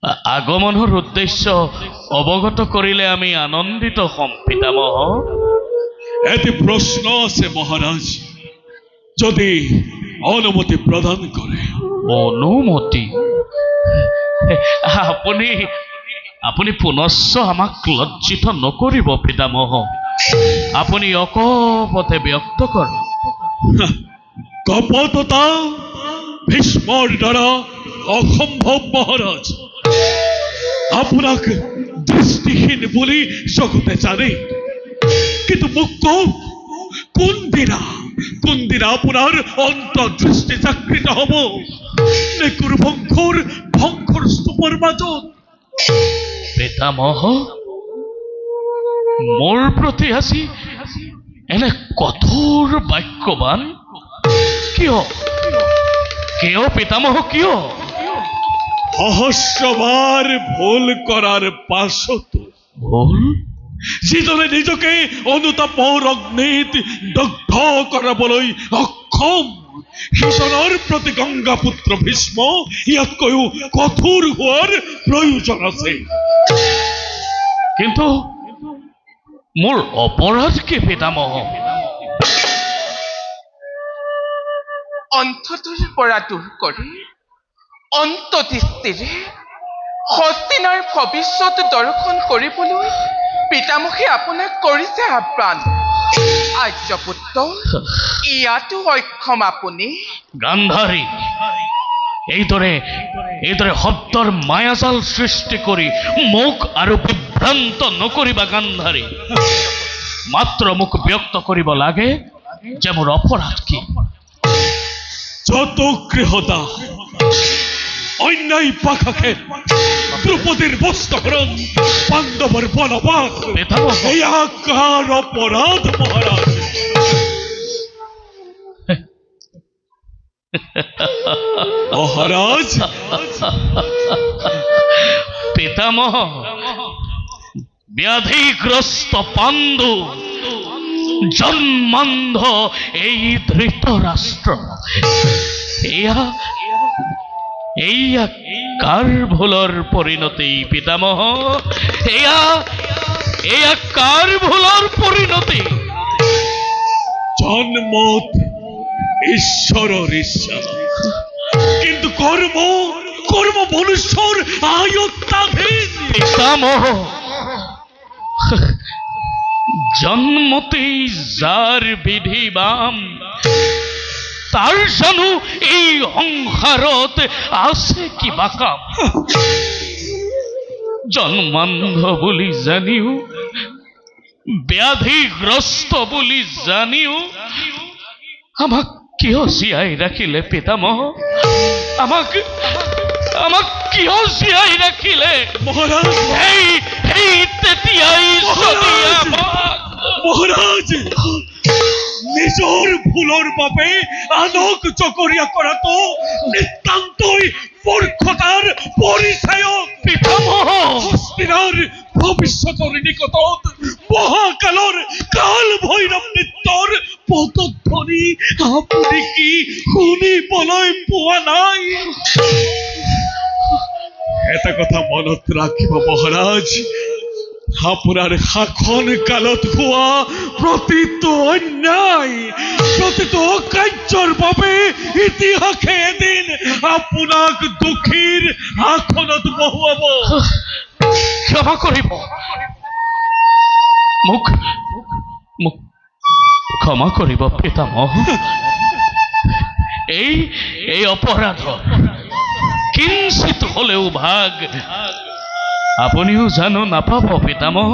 আগমনৰ উদ্দেশ্য অৱগত কৰিলে আমি আনন্দিত হ'ম পিতামহ। এটি প্রশ্ন আছে মহারাজ, যদি অনুমতি প্রদান করে। অনুমতি? আপুনি আপুনি পুনশ্চ আমাক লজ্জিত নকৰিব পিতামহ। আপুনি অকপতে ব্যক্ত কৰক। কপটতা ভীষ্মর দ্বারা অসম্ভব মহারাজ। আপনাক দৃষ্টিহীন বলি জগতে জানে, কিন্তু মোক কওক, কোন দিনা আপনার অন্তর্দৃষ্টি জাগৃত হব? নে কুরুবংশৰ স্তূপৰ মাজত? পিতামহ, মোৰ প্ৰতি আজি এনে কঠোৰ বাক্যবান কিয়? কিয় পিতামহ, কিয়? সহস্রবার ভুল করার পাছত ভুল? যিজনে নিজকে অনুতাপৰ অগ্নিত দগ্ধ কৰাবলৈ অক্ষম, সিজনৰ প্ৰতি গংগাপুত্ৰ ভীষ্ম ইয়াতকৈও কঠোৰ হোৱাৰ প্ৰয়োজন আছে। কিন্তু মোৰ অপৰাধ কি পিতামহ? অন্তটোৰ পৰা দূৰ কৰি অন্তদৃষ্টিৰে হস্তিনাৰ ভৱিষ্যত দৰ্শন কৰিবলৈ পিতামহে আপোনাক কৰিছে আহ্বান। আৰ্যপুত্ৰ, ইয়াতো অক্ষম আপুনি। গান্ধাৰী, এইদৰে শব্দৰ মায়াজাল সৃষ্টি কৰি মোক আৰু বিভ্ৰান্ত নকৰিবা গান্ধাৰী। মাত্ৰ মোক ব্যক্ত কৰিব লাগে যে মোৰ অপৰাধ কি। যত গৃহতা, অন্যায় পাখাখেদ, দ্রৌপদীর বস্ত্রহরণ, পাণ্ডৱৰ বনবাস, এয়া কাৰ অপৰাধ মহাৰাজ? মহারাজ, পিতামহ, ব্যাধিগ্রস্ত পাণ্ডু, জন্মান্ধ এই ধৃতরাষ্ট্র, এয়া কাৰ ভুলৰ পৰিণতি পিতামহ? এয়া কাৰ ভুলৰ পৰিণতি? জন্মত ঈশ্বৰৰ ইচ্ছা, কিন্তু কর্ম মনুষ্যৰ আয়ত্তাধীন। পিতামহ, জন্মতেই যাৰ বিধিবাম, তাৰ জানো এই সংসাৰত আছে কিবা কাম? জন্মান্ধ বুলি জানিও, ব্যাধিগ্ৰস্ত বুলি জানিও আমাক কিয় জীয়াই ৰাখিলে পিতামহ? আমাক কিয় জীয়াই ৰাখিলে মহারাজ? তেতিয়াই যদি আমাক মহারাজ, নিজৰ ভুলৰ বাবে আনক জগৰীয়া কৰাটো নিতান্তই মূৰ্খতাৰ পৰিচায়ক। পিতামহ, হস্তিনাৰ ভৱিষ্যতৰ নিকটত মহাকালৰ কাল ভৈৰৱ নৃত্যৰ পদধ্বনি আপুনি কি শুনিবলৈ পোৱা নাই? এটা কথা মনত ৰাখিব মহাৰাজ, আপোনাৰ শাসন কালত হোৱা প্ৰতিটো অন্যায়, প্ৰতিটো অকাৰ্যৰ বাবে ইতিহাসে এদিন আপোনাক দুখীৰ আসনত বহুৱাব। ক্ষমা কৰিব, মোক ক্ষমা কৰিব পিতামহ। এই অপৰাধ কিঞ্চিত হলেও ভাগ আপুনিও জানো নাপাব পিতামহ।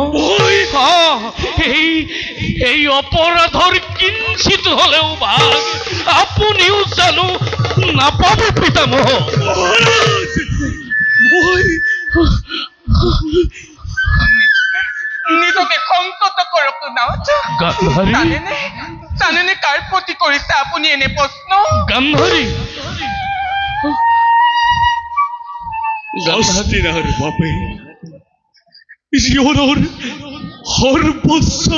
এই অপৰাধৰ কিঞ্চিত হলেও ভাগ আপুনিও জানো নাপাব পিতামহ। নিজকে সংযত কৰক নাথ। জানেনে কাৰ প্ৰতি কৰিছে আপুনি এনে প্ৰশ্ন? গান্ধাৰী, হস্তিনাৰ বাবে জীৱনৰ সৰ্বস্ব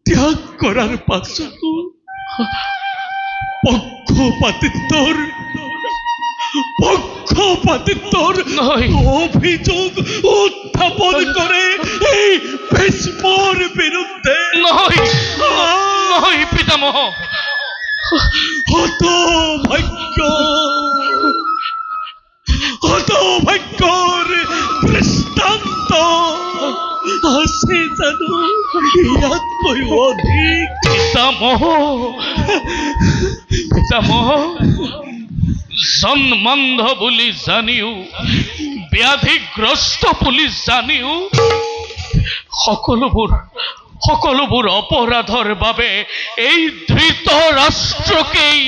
ত্যাগ কৰাৰ পাছতো পক্ষপাতিত্বৰ পক্ষপাতিত্বর নয়। অভিযোগ উত্থাপন করে এই ভীষ্মর বিরুদ্ধে নয় নয় পিতামহ, হতভাগ্যর দৃষ্টান্ত আছে জানো ইয়াতকৈ অধিক। পিতামহ, পিতামহ, জন্মান্ধ বুলি জানিও, ব্যাধিগ্ৰস্ত বুলি জানিও সকলোবোৰ অপৰাধৰ বাবে এই ধৃত ৰাষ্ট্ৰকেই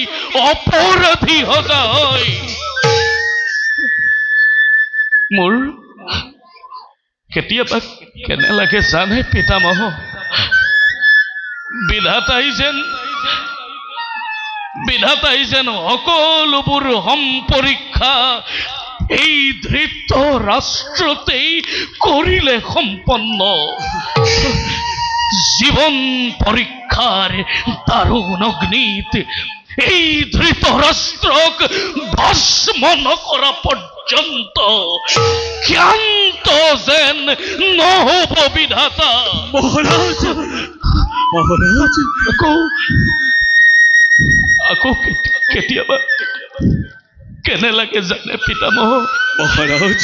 অপৰাধী সজা হয়। মোৰ কেতিয়াবা কেনে লাগে জানে পিতামহ, বিধাতাই যেন সকলোবোৰ সম্পৰীক্ষা এই ধৃত ৰাষ্ট্ৰতেই কৰিলে সম্পন্ন। জীবন পৰীক্ষাৰ দাৰুণ অগ্নিত এই ধৃত ৰাষ্ট্ৰক ভস্ম নকৰা পৰ্যন্ত ক্ষান্ত যেন নহব বিধাতা। মহারাজ মহারাজ আকৌ কেতিয়াবা কেনে লাগে জানে পিতামহ, মহারাজ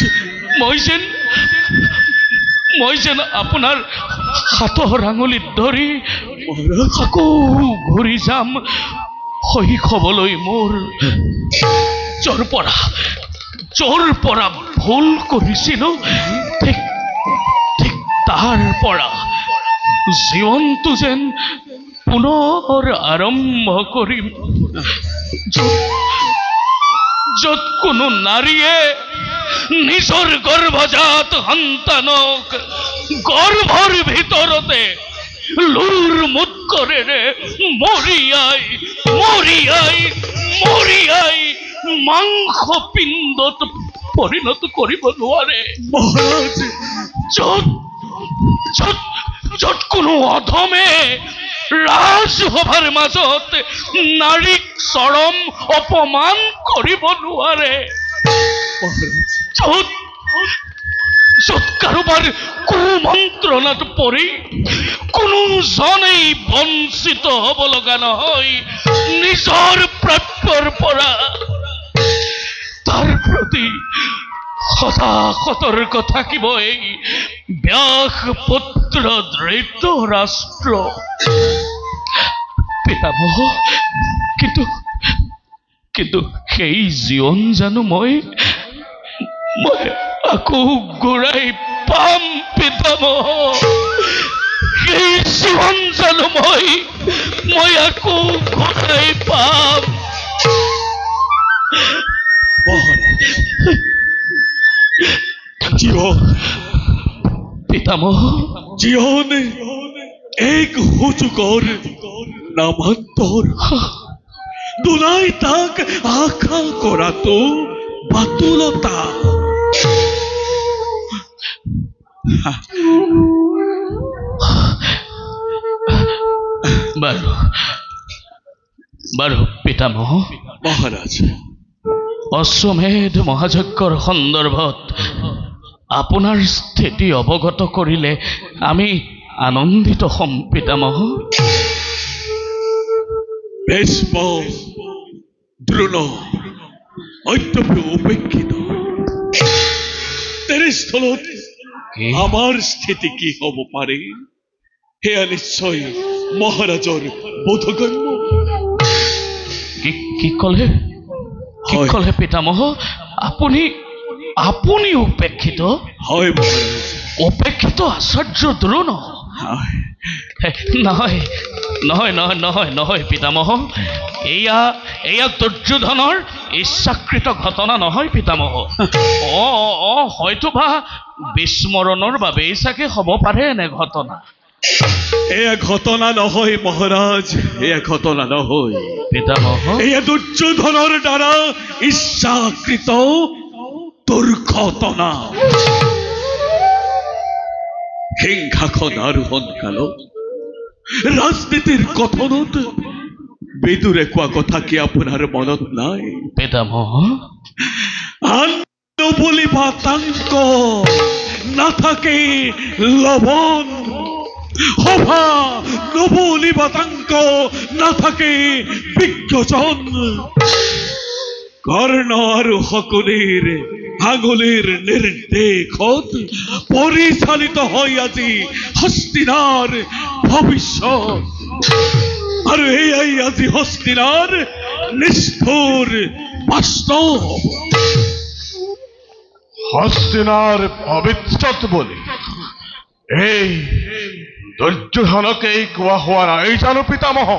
মই যেন আপোনাৰ হাতৰ আঙুলিত ধৰি মহারাজ আকৌ ঘূৰি যাম শৈশৱলৈ। মোৰ য'ৰ পৰা ভুল কৰিছিলো ঠিক তাৰ পৰা জীৱনটো যেন পুনৰ আৰম্ভ কৰিম। য'ত কোনো নাৰীয়ে নিজৰ গৰ্ভজাত সন্তানক গৰ্ভৰ ভিতৰতে লুৰ মুৎকৰেৰে মৰিয়াই মাংস পিণ্ডত পৰিণত কৰিব নোৱাৰে। মহারাজ য'ত কোনো অধমে ৰাজসভাৰ মাজত নাৰীক চৰম অপমান কৰিব নোৱাৰে। য'ত কাৰোবাৰ কুমন্ত্ৰণাত পৰি কোনোজনেই বঞ্চিত হ'ব লগা নহয় নিজৰ প্ৰাপ্যৰ পৰা। তাৰ প্ৰতি সদা সতৰ্ক থাকিব এই ব্যাসপুত্ৰ ধৃত ৰাষ্ট্ৰ। পিতামহ, কিন্তু সেই জীৱন জানো মই আকৌ ঘূৰাই পাম পিতামহ? সেই জীৱন জানো মই আকৌ ঘূৰাই পাম? মহারাজ জীবন পিতামহ, জীবন এক হুজুগৰ নামান্তৰ দুনাই তাক আশা কৰাটো বাতুলতা। বাৰু পিতামহ, মহারাজ অশ্বমেধ মহাযজ্ঞৰ সন্দৰ্ভত আপোনাৰ স্থিতি অৱগত কৰিলে আমি আনন্দিত হ'ম পিতামহ। ভীষ্ম দ্ৰোণ অত্যপি উপেক্ষিত তেনেস্থলত আমাৰ স্থিতি কি হ'ব পাৰে সেয়া নিশ্চয় মহাৰাজৰ বোধগম্য। কি ক'লে পিতামহ? আপুনি উপেক্ষিত? হয় মহাৰাজ। উপেক্ষিত আচাৰ্য দ্ৰোণ? নহয় পিতামহ, এয়া দুৰ্যোধনৰ ইচ্ছাকৃত ঘটনা নহয় পিতামহ। হয়তোবা বিস্মৰণৰ বাবেই চাগে হ'ব পাৰে এনে ঘটনা। এয়া ঘটনা নহয় মহাৰাজ, এয়া ঘটনা নহয় পিতামহ। এয়া দুৰ্যোধনৰ দ্বাৰা ইচ্ছাকৃত দুৰ্ঘটনা। সিংহাসন আৰোহণ কালত ৰাজনীতিৰ কথনত বিদুৰে কোৱা কথা কি আপোনাৰ মনত নাই? পিতামহ, আন নবলি পাতাঙ্ক নাথাকে লবণ সভা নবলি পাতাঙ্ক নাথাকে বিজ্ঞজন কর্ণ আৰু শকুনিৰ আঙুলিৰ নিৰ্দেশত পৰিচালিত হয় আজি হস্তিনাৰ ভৱিষ্যত আৰু এয়াই আজি হস্তিনাৰ নিষ্ঠুৰ বাস্তৱ হস্তিনার ভবিষ্যৎ বলি এই দুর্যোধনকেই কোৱা হোৱা নাই জানো পিতামহ?